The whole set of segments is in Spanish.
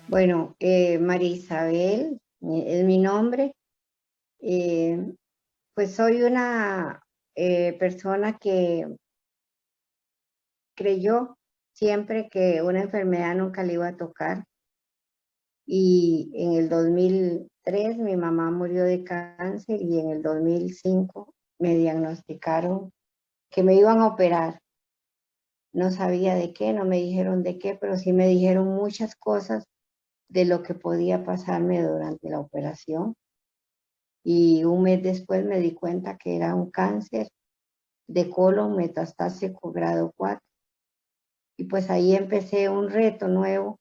Bueno, María Isabel es mi nombre. Eh, pues soy una persona que creyó siempre que una enfermedad nunca le iba a tocar. Y en el 2003 mi mamá murió de cáncer y en el 2005 me diagnosticaron que me iban a operar. No sabía de qué, no me dijeron de qué, pero sí me dijeron muchas cosas de lo que podía pasarme durante la operación. Y un mes después me di cuenta que era un cáncer de colon metastásico grado 4. Y pues ahí empecé un reto nuevo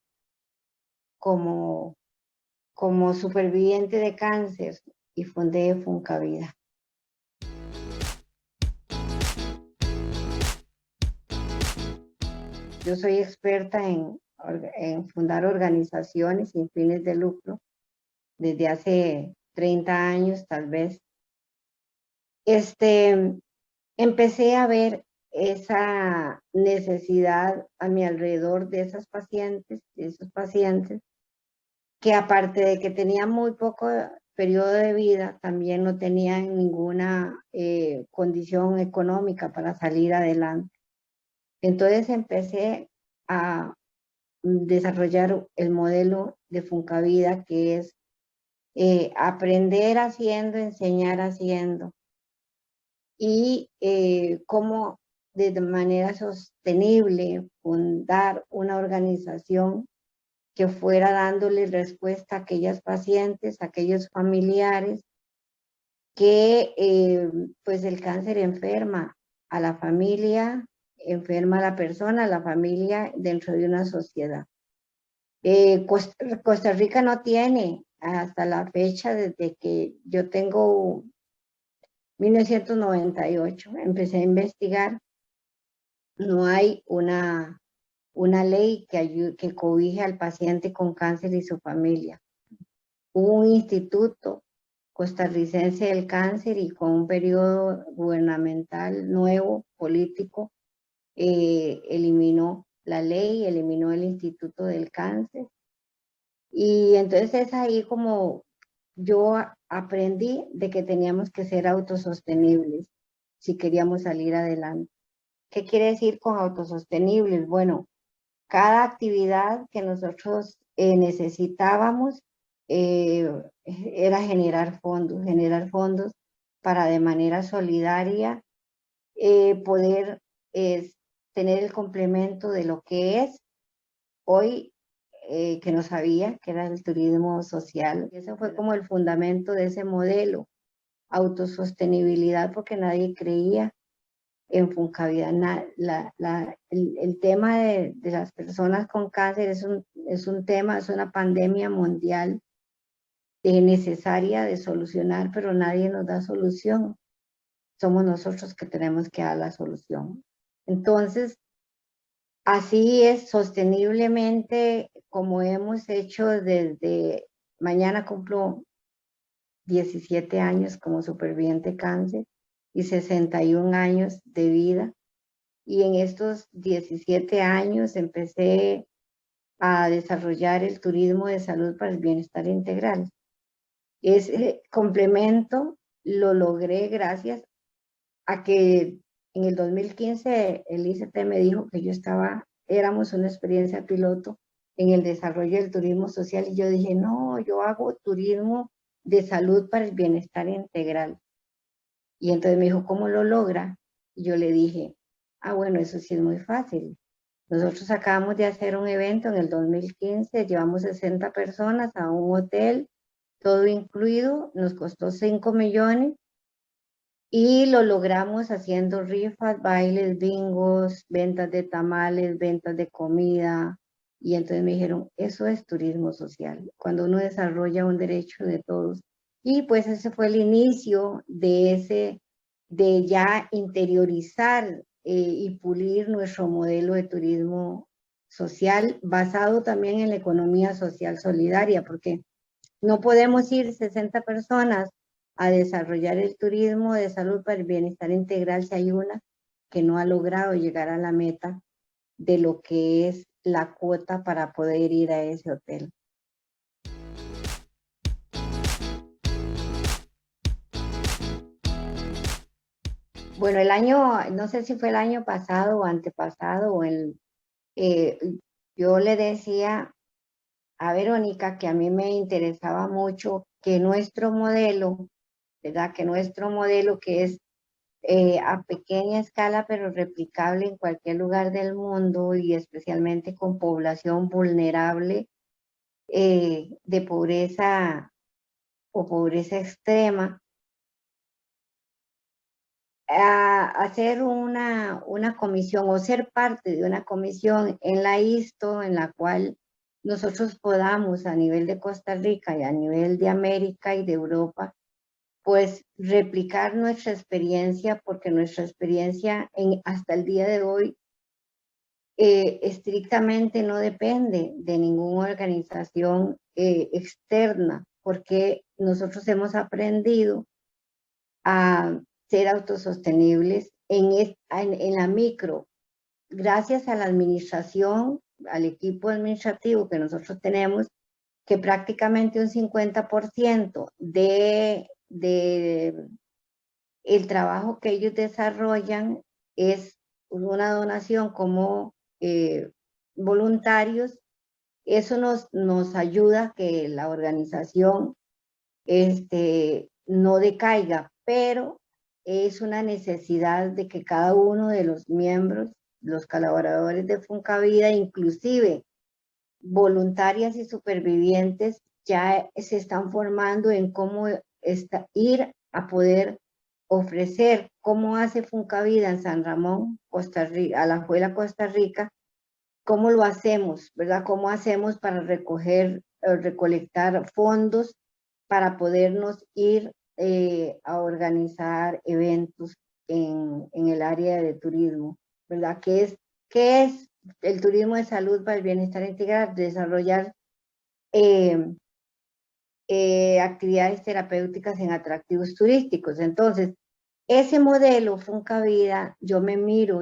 como, como superviviente de cáncer y fundé Funcavida. Yo soy experta en fundar organizaciones sin fines de lucro desde hace 30 años tal vez. Empecé a ver esa necesidad a mi alrededor de esas pacientes, de esos pacientes, que aparte de que tenían muy poco periodo de vida, también no tenían ninguna condición económica para salir adelante. Entonces empecé a desarrollar el modelo de Funcavida, que es aprender haciendo, enseñar haciendo, y cómo de manera sostenible fundar una organización que fuera dándole respuesta a aquellas pacientes, a aquellos familiares que pues el cáncer enferma a la familia, enferma a la persona, a la familia dentro de una sociedad. Costa Rica no tiene hasta la fecha, desde que yo tengo 1998, empecé a investigar, no hay una ley que cobije al paciente con cáncer y su familia. Hubo un instituto costarricense del cáncer y con un periodo gubernamental nuevo, político, eliminó la ley, eliminó el Instituto del Cáncer. Y entonces es ahí como yo aprendí de que teníamos que ser autosostenibles si queríamos salir adelante. ¿Qué quiere decir con autosostenibles? Bueno, cada actividad que nosotros necesitábamos era generar fondos para de manera solidaria poder tener el complemento de lo que es hoy, que no sabía, que era el turismo social. Eso fue como el fundamento de ese modelo, autosostenibilidad, porque nadie creía en Funcavida. El tema de las personas con cáncer es un tema, es una pandemia mundial necesaria de solucionar, pero nadie nos da solución. Somos nosotros que tenemos que dar la solución. Entonces, así es, sosteniblemente, como hemos hecho desde, mañana cumplo 17 años como superviviente cáncer y 61 años de vida. Y en estos 17 años empecé a desarrollar el turismo de salud para el bienestar integral. Ese complemento lo logré gracias a que en el 2015 el ICT me dijo que éramos una experiencia piloto en el desarrollo del turismo social y yo dije, no, yo hago turismo de salud para el bienestar integral. Y entonces me dijo, ¿cómo lo logra? Y yo le dije, bueno, eso sí es muy fácil. Nosotros acabamos de hacer un evento en el 2015, llevamos 60 personas a un hotel, todo incluido, nos costó 5 millones y lo logramos haciendo rifas, bailes, bingos, ventas de tamales, ventas de comida. Y entonces me dijeron, eso es turismo social, cuando uno desarrolla un derecho de todos. Y pues ese fue el inicio de ya interiorizar y pulir nuestro modelo de turismo social, basado también en la economía social solidaria, porque no podemos ir 60 personas a desarrollar el turismo de salud para el bienestar integral si hay una que no ha logrado llegar a la meta de lo que es la cuota para poder ir a ese hotel. Bueno, el año, no sé si fue el año pasado o antepasado, eh, yo le decía a Verónica que a mí me interesaba mucho que nuestro modelo, ¿verdad? Que nuestro modelo que es a pequeña escala, pero replicable en cualquier lugar del mundo y especialmente con población vulnerable de pobreza o pobreza extrema, a hacer una comisión o ser parte de una comisión en la ISTO en la cual nosotros podamos a nivel de Costa Rica y a nivel de América y de Europa, pues replicar nuestra experiencia, porque nuestra experiencia hasta el día de hoy estrictamente no depende de ninguna organización externa, porque nosotros hemos aprendido a ser autosostenibles en la micro, gracias a la administración, al equipo administrativo que nosotros tenemos, que prácticamente un 50% de el trabajo que ellos desarrollan es una donación como voluntarios. Eso nos ayuda a que la organización no decaiga, pero es una necesidad de que cada uno de los miembros, los colaboradores de Funcavida, inclusive voluntarias y supervivientes, ya se están formando en cómo ir a poder ofrecer, cómo hace Funcavida en San Ramón, Costa Rica, Alajuela, Costa Rica, cómo lo hacemos, ¿verdad? Cómo hacemos para recolectar fondos para podernos ir a organizar eventos en el área de turismo, ¿verdad? ¿Qué es el turismo de salud para el bienestar integral? Desarrollar eh, actividades terapéuticas en atractivos turísticos. Entonces, ese modelo Funcavida, yo me miro,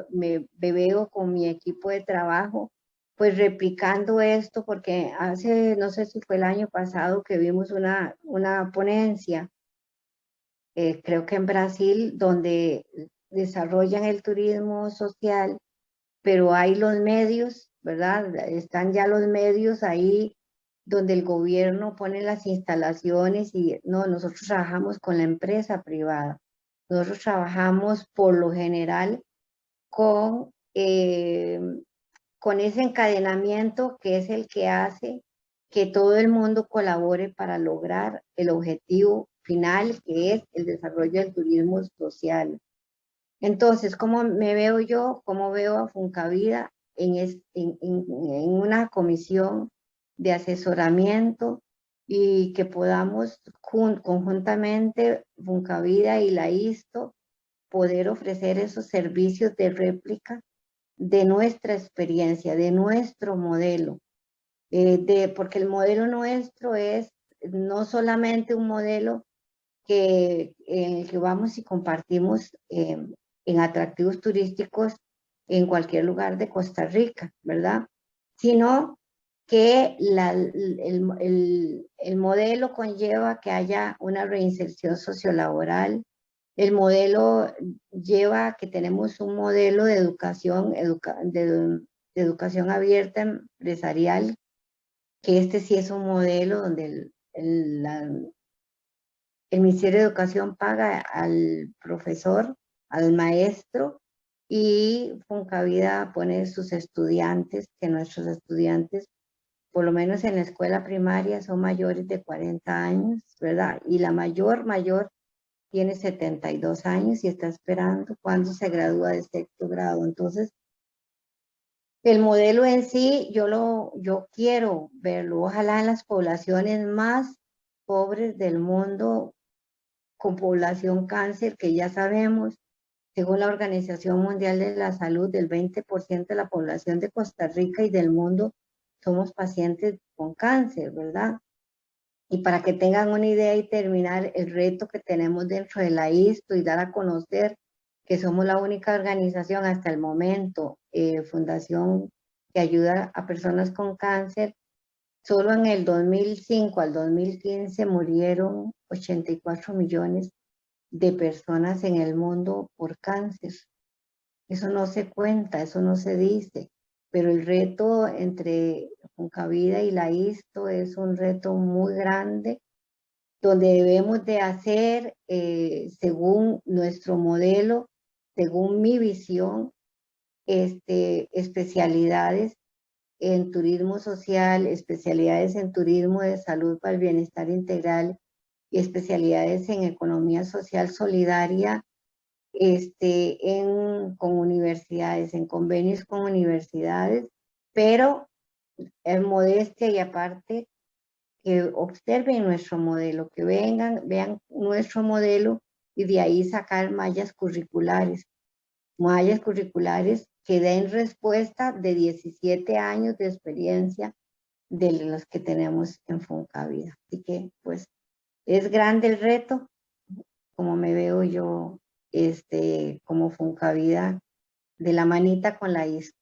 me veo con mi equipo de trabajo, pues replicando esto, porque hace, no sé si fue el año pasado que vimos una ponencia, creo que en Brasil, donde desarrollan el turismo social, pero hay los medios, ¿verdad? Están ya los medios ahí donde el gobierno pone las instalaciones y no, nosotros trabajamos con la empresa privada. Nosotros trabajamos por lo general con, con ese encadenamiento que es el que hace que todo el mundo colabore para lograr el objetivo final, que es el desarrollo del turismo social. Entonces, ¿cómo me veo yo? ¿Cómo veo a Funcavida en una comisión de asesoramiento y que podamos conjuntamente, Funcavida y la ISTO, poder ofrecer esos servicios de réplica de nuestra experiencia, de nuestro modelo, porque el modelo nuestro es no solamente un modelo en el que vamos y compartimos en atractivos turísticos en cualquier lugar de Costa Rica, ¿verdad? Sino que el modelo conlleva que haya una reinserción sociolaboral. El modelo lleva que tenemos un modelo de educación, de educación abierta empresarial, que este sí es un modelo donde el Ministerio de Educación paga al profesor, al maestro, y Funcavida pone sus estudiantes, que nuestros estudiantes, por lo menos en la escuela primaria, son mayores de 40 años, ¿verdad? Y la mayor tiene 72 años y está esperando cuando se gradúa de sexto grado. Entonces, el modelo en sí, yo quiero verlo, ojalá en las poblaciones más pobres del mundo, con población cáncer, que ya sabemos, según la Organización Mundial de la Salud, del 20% de la población de Costa Rica y del mundo somos pacientes con cáncer, ¿verdad? Y para que tengan una idea y terminar el reto que tenemos dentro de la ISTO y dar a conocer que somos la única organización hasta el momento, fundación que ayuda a personas con cáncer. Solo en el 2005 al 2015 murieron 84 millones de personas en el mundo por cáncer. Eso no se cuenta, eso no se dice, pero el reto entre Foncavida y la ISTO es un reto muy grande, donde debemos de hacer, según nuestro modelo, según mi visión, especialidades en turismo social, especialidades en turismo de salud para el bienestar integral y especialidades en economía social solidaria, con universidades, en convenios con universidades, pero en modestia y aparte que observen nuestro modelo, que vengan, vean nuestro modelo y de ahí sacar mallas curriculares que den respuesta de 17 años de experiencia de los que tenemos en Foncavida. Así que, pues, es grande el reto, como me veo yo, como Foncavida, de la manita con la ISTO.